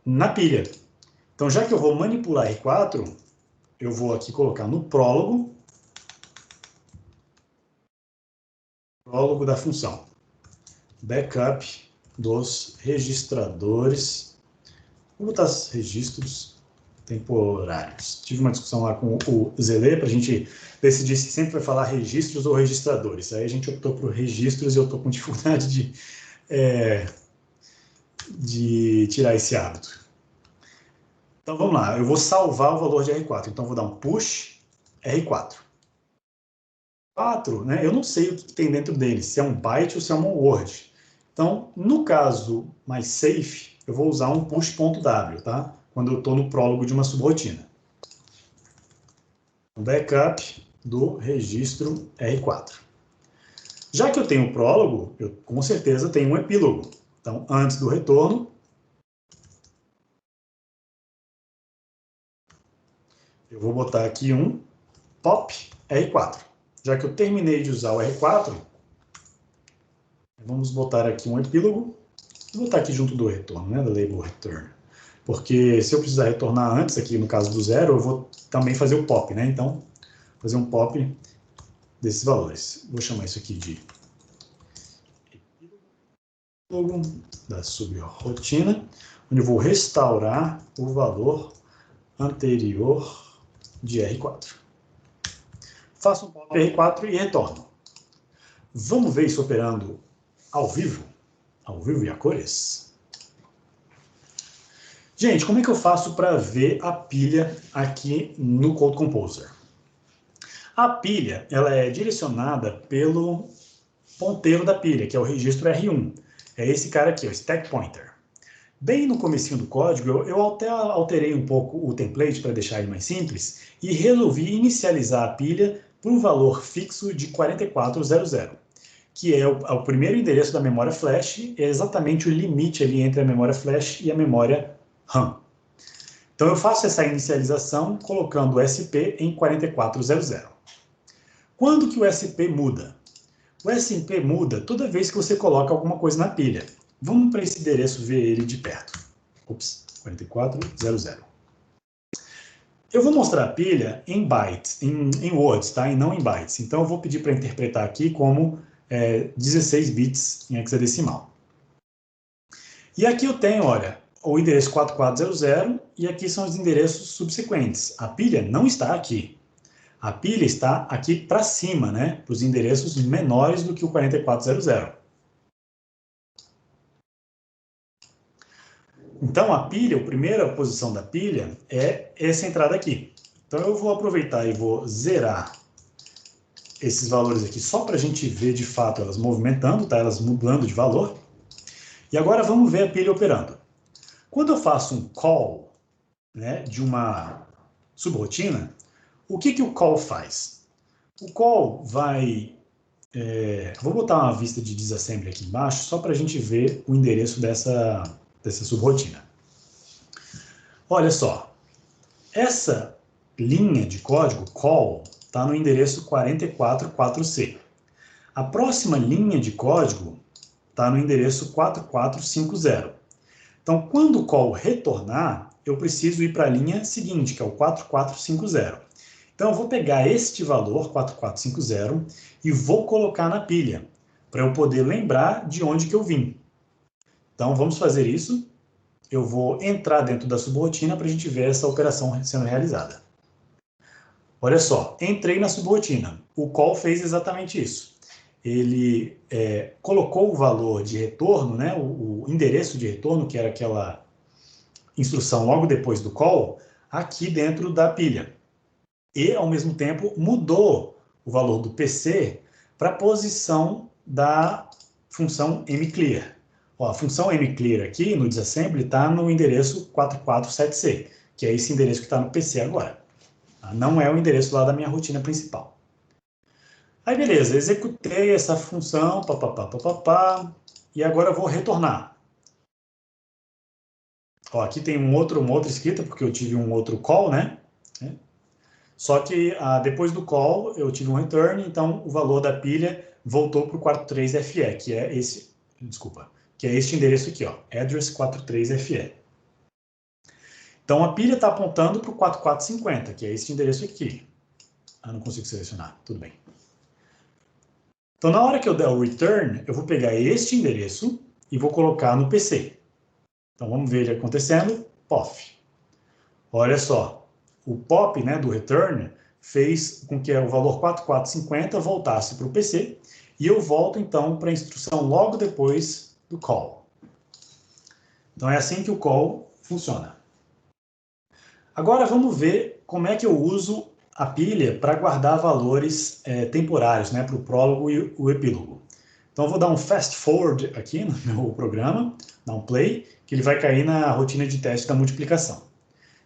na pilha. Então, já que eu vou manipular R4, eu vou aqui colocar no prólogo da função. backup dos registradores. Vou botar os registros temporários. Tive uma discussão lá com o Zelê para a gente decidir se sempre vai falar registros ou registradores. Aí a gente optou por registros e eu estou com dificuldade de tirar esse hábito. Então vamos lá, eu vou salvar o valor de R4. Então vou dar um push R4. 4, né, eu não sei o que tem dentro dele, se é um byte ou se é uma word. Então, no caso mais safe, eu vou usar um push.w, tá? Quando eu estou no prólogo de uma subrotina. Um backup do registro R4. Já que eu tenho o prólogo, eu com certeza tenho um epílogo. Então, antes do retorno, eu vou botar aqui um pop R4. Já que eu terminei de usar o R4, vamos botar aqui um epílogo. Vou botar aqui junto do retorno, né, da label return. Porque se eu precisar retornar antes, aqui no caso do 0, eu vou também fazer o pop, né? Então, fazer um pop desses valores. Vou chamar isso aqui de epílogo da subrotina, onde eu vou restaurar o valor anterior de R4. Faço um pop R4 e retorno. Vamos ver isso operando ao vivo e a cores. Gente, como é que eu faço para ver a pilha aqui no Code Composer? A pilha, ela é direcionada pelo ponteiro da pilha, que é o registro R1. É esse cara aqui, o stack pointer. Bem no comecinho do código, eu até alterei um pouco o template para deixar ele mais simples e resolvi inicializar a pilha por um valor fixo de 4400, que é o primeiro endereço da memória flash, é exatamente o limite ali entre a memória flash e a memória RAM. Então eu faço essa inicialização colocando o SP em 4400. Quando que o SP muda? O SP muda toda vez que você coloca alguma coisa na pilha. Vamos para esse endereço ver ele de perto. Ops, 4400. Eu vou mostrar a pilha em bytes, em words, tá? E não em bytes. Então eu vou pedir para interpretar aqui como 16 bits em hexadecimal. E aqui eu tenho, olha, o endereço 4400 e aqui são os endereços subsequentes. A pilha não está aqui. A pilha está aqui para cima, né? Para os endereços menores do que o 4400. Então, a pilha, a primeira posição da pilha é essa entrada aqui. Então, eu vou aproveitar e vou zerar esses valores aqui só para a gente ver, de fato, elas movimentando, tá? Elas mudando de valor. E agora vamos ver a pilha operando. Quando eu faço um call, né, de uma subrotina, o que o call faz? O call vai... vou botar uma vista de disassembly aqui embaixo, só para a gente ver o endereço dessa subrotina. Olha só, essa linha de código, call, está no endereço 444C. A próxima linha de código está no endereço 4450. Então, quando o call retornar, eu preciso ir para a linha seguinte, que é o 4450. Então, eu vou pegar este valor, 4450, e vou colocar na pilha, para eu poder lembrar de onde que eu vim. Então, vamos fazer isso. Eu vou entrar dentro da subrotina para a gente ver essa operação sendo realizada. Olha só, entrei na subrotina. O call fez exatamente isso. Ele colocou o valor de retorno, né, o endereço de retorno, que era aquela instrução logo depois do call, aqui dentro da pilha. E, ao mesmo tempo, mudou o valor do PC para a posição da função mclear. Ó, a função mclear aqui no disassembly está no endereço 447C, que é esse endereço que está no PC agora. Não é o endereço lá da minha rotina principal. Aí, beleza, executei essa função, e agora eu vou retornar. Ó, aqui tem uma outra escrita, porque eu tive um outro call, né? Só que depois do call eu tive um return, então o valor da pilha voltou para o 43FE, que é esse, desculpa, que é este endereço aqui, ó, address 43FE. Então a pilha está apontando para o 4450, que é este endereço aqui. Não consigo selecionar, tudo bem. Então, na hora que eu der o return, eu vou pegar este endereço e vou colocar no PC. Então, vamos ver ele acontecendo. POF. Olha só, o POP, né, do return fez com que o valor 4450 voltasse para o PC e eu volto, então, para a instrução logo depois do call. Então, é assim que o call funciona. Agora, vamos ver como é que eu uso a pilha para guardar valores temporários, né, para o prólogo e o epílogo. Então, eu vou dar um fast forward aqui no meu programa, dar um play, que ele vai cair na rotina de teste da multiplicação.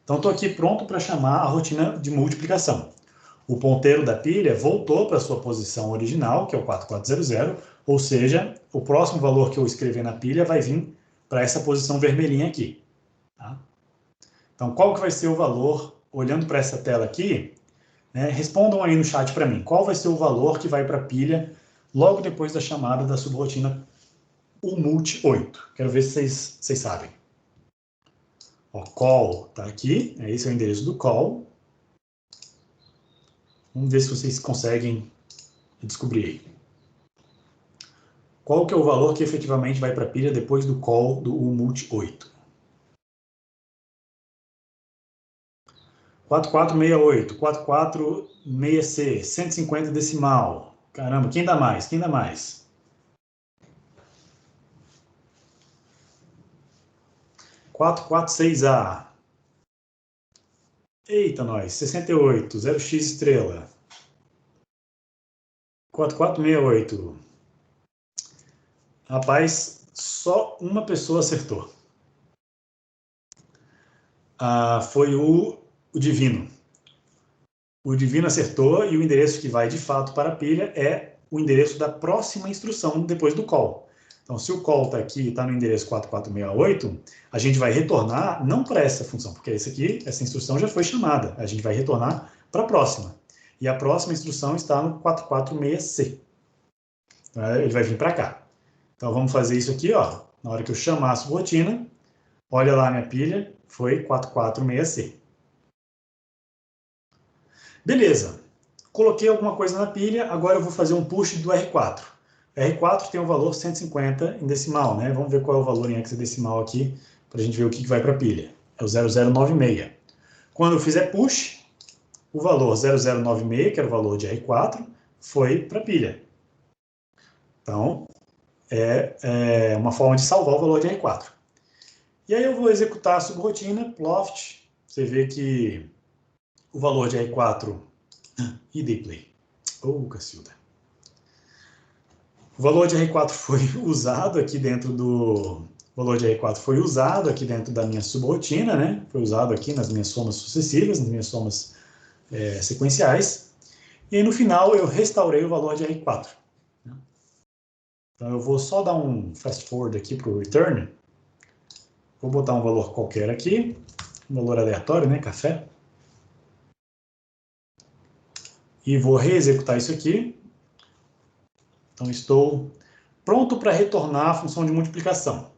Então, estou aqui pronto para chamar a rotina de multiplicação. O ponteiro da pilha voltou para a sua posição original, que é o 4400, ou seja, o próximo valor que eu escrever na pilha vai vir para essa posição vermelhinha aqui. Tá? Então, qual que vai ser o valor, olhando para essa tela aqui, né, respondam aí no chat para mim, qual vai ser o valor que vai para a pilha logo depois da chamada da subrotina umult8. Quero ver se vocês sabem. O call está aqui, esse é o endereço do call. Vamos ver se vocês conseguem descobrir aí. Qual que é o valor que efetivamente vai para a pilha depois do call do umult8? 4468, 446C, 150 decimal. Caramba, quem dá mais? Quem dá mais? (446A). Eita, nós. 68, 0x estrela. 4468. Rapaz, só uma pessoa acertou. Foi o Divino. O Divino acertou e o endereço que vai de fato para a pilha é o endereço da próxima instrução depois do call. Então, se o call está aqui e está no endereço 4468, a gente vai retornar não para essa função, porque essa instrução já foi chamada. A gente vai retornar para a próxima. E a próxima instrução está no 446C. Então, ele vai vir para cá. Então, vamos fazer isso aqui, ó. Na hora que eu chamar a subrotina, olha lá a minha pilha, foi 4446C. Beleza. Coloquei alguma coisa na pilha, agora eu vou fazer um push do R4. R4 tem o valor 150 em decimal, né? Vamos ver qual é o valor em hexadecimal aqui, para a gente ver o que vai para a pilha. É o 0096. Quando eu fizer push, o valor 0096, que era o valor de R4, foi para a pilha. Então, é uma forma de salvar o valor de R4. E aí eu vou executar a subrotina, ploft. Você vê que o valor de R4... e dplay. Cacilda. O valor de R4 foi usado aqui dentro do... O valor de R4 foi usado aqui dentro da minha subrotina, né? Foi usado aqui nas minhas somas sucessivas, nas minhas somas sequenciais. E aí, no final, eu restaurei o valor de R4. Então, eu vou só dar um fast forward aqui para o return. Vou botar um valor qualquer aqui. Um valor aleatório, né? Café. E vou reexecutar isso aqui. Então, estou pronto para retornar a função de multiplicação.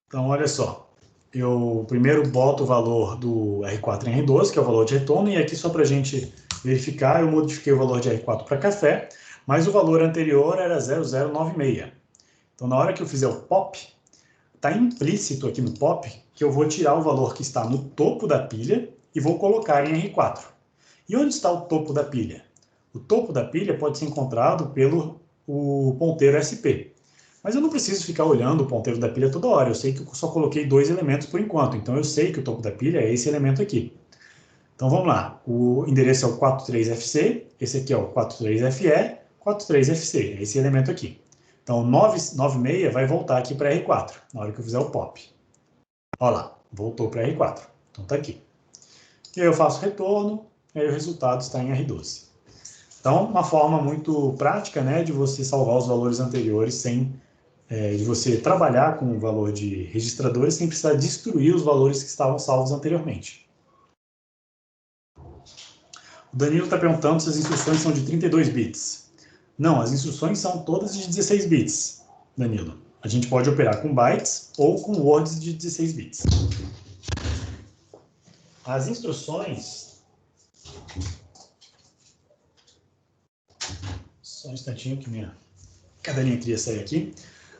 Então, olha só. Eu primeiro boto o valor do R4 em R12, que é o valor de retorno, e aqui só para a gente verificar, eu modifiquei o valor de R4 para café, mas o valor anterior era 0096. Então, na hora que eu fizer o pop, está implícito aqui no pop que eu vou tirar o valor que está no topo da pilha e vou colocar em R4. E onde está o topo da pilha? O topo da pilha pode ser encontrado pelo ponteiro SP. Mas eu não preciso ficar olhando o ponteiro da pilha toda hora. Eu sei que eu só coloquei 2 elementos por enquanto. Então, eu sei que o topo da pilha é esse elemento aqui. Então, vamos lá. O endereço é o 43FC. Esse aqui é o 43FE, 43FC. É esse elemento aqui. Então, 996 vai voltar aqui para R4, na hora que eu fizer o pop. Olha lá, voltou para R4. Então, está aqui. E aí eu faço retorno, e aí o resultado está em R12. Então, uma forma muito prática, né, de você salvar os valores anteriores sem... de você trabalhar com o valor de registradores sem precisar destruir os valores que estavam salvos anteriormente. O Danilo está perguntando se as instruções são de 32 bits. Não, as instruções são todas de 16 bits, Danilo. A gente pode operar com bytes ou com words de 16 bits. As instruções Só um instantinho que minha cadelinha queria sair aqui.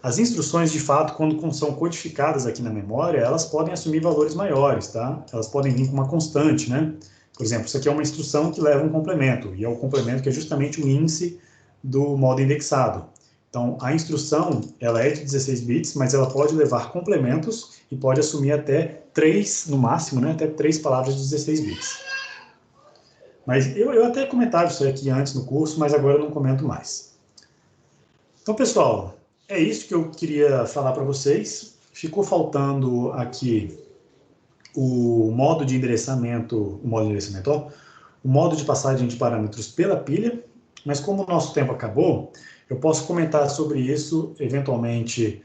As instruções, de fato, quando são codificadas aqui na memória, elas podem assumir valores maiores, tá? Elas podem vir com uma constante, né? Por exemplo, isso aqui é uma instrução que leva um complemento, e é o complemento que é justamente o índice do modo indexado. Então, a instrução, ela é de 16 bits, mas ela pode levar complementos e pode assumir até 3, no máximo, né? Até 3 palavras de 16 bits. Mas eu até comentava isso aqui antes no curso, mas agora eu não comento mais. Então, pessoal, é isso que eu queria falar para vocês. Ficou faltando aqui o modo de endereçamento, o modo de passagem de parâmetros pela pilha, mas como o nosso tempo acabou, eu posso comentar sobre isso, eventualmente,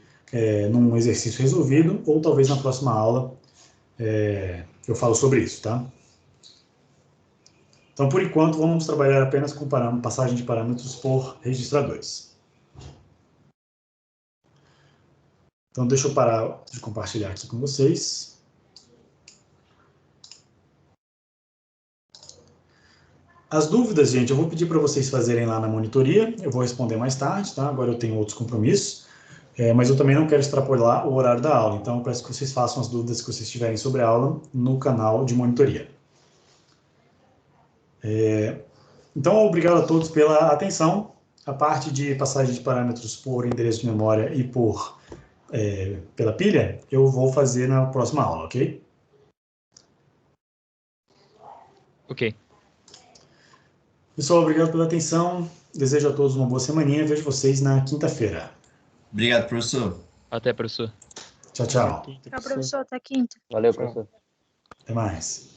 num exercício resolvido, ou talvez na próxima aula eu falo sobre isso, tá? Então, por enquanto, vamos trabalhar apenas com passagem de parâmetros por registradores. Então, deixa eu parar de compartilhar aqui com vocês. As dúvidas, gente, eu vou pedir para vocês fazerem lá na monitoria, eu vou responder mais tarde, tá? Agora eu tenho outros compromissos, mas eu também não quero extrapolar o horário da aula, então eu peço que vocês façam as dúvidas que vocês tiverem sobre a aula no canal de monitoria. Então, obrigado a todos pela atenção. A parte de passagem de parâmetros por endereço de memória e pela pilha, eu vou fazer na próxima aula, ok? Ok. Pessoal, obrigado pela atenção. Desejo a todos uma boa semaninha. Vejo vocês na quinta-feira. Obrigado, professor. Até, professor. Tchau, tchau. Tchau, professor. Até quinta. Valeu, professor. Até mais.